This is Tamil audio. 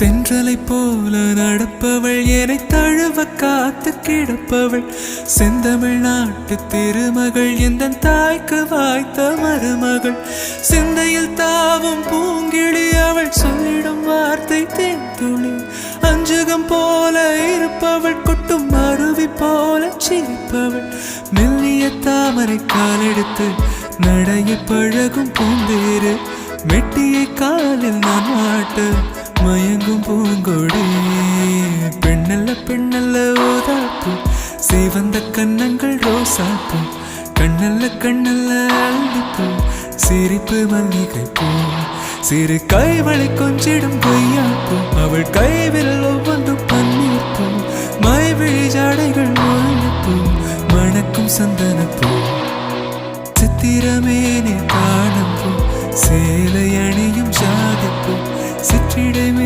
தென்றலை போல நடப்பவள் என்னை தழுவ காத்து கிடப்பவள் செந்தமிழ் நாட்டு திருமகள் எந்த தாய்க்கு வாய்த்த மருமகள் சிந்தையில் தாவும் பூங்கிழி அவள் சொல்லிடும் வார்த்தை தேன்துளி அஞ்சுகம் போல இருப்பவள் கொட்டும் அருவி போல சிரிப்பவள் மெல்லிய தாமரை காலெடுத்து நடைய பழகும் பூந்தேறு மெட்டியை காலில் நான் மாட்டு மயங்கும் பூங்கொடி பெண்ணல்ல பெண்ணல்ல ஓதாப்பு சிவந்த கண்ணங்கள் ரோசாப்பு கண்ணல்ல கண்ணல்ல அள்ளிப்பூ சிரிப்பு மல்லிகை பூ சிறு கைவளை கொஞ்சிடும் பொய்யாப்பு அவள் கைவில் ஒவ்வொன்றும் பன்னீர் பூ மைவிழி ஜாடைகள் முள்ளிப்பூ மணக்கும் சந்தனப்பூ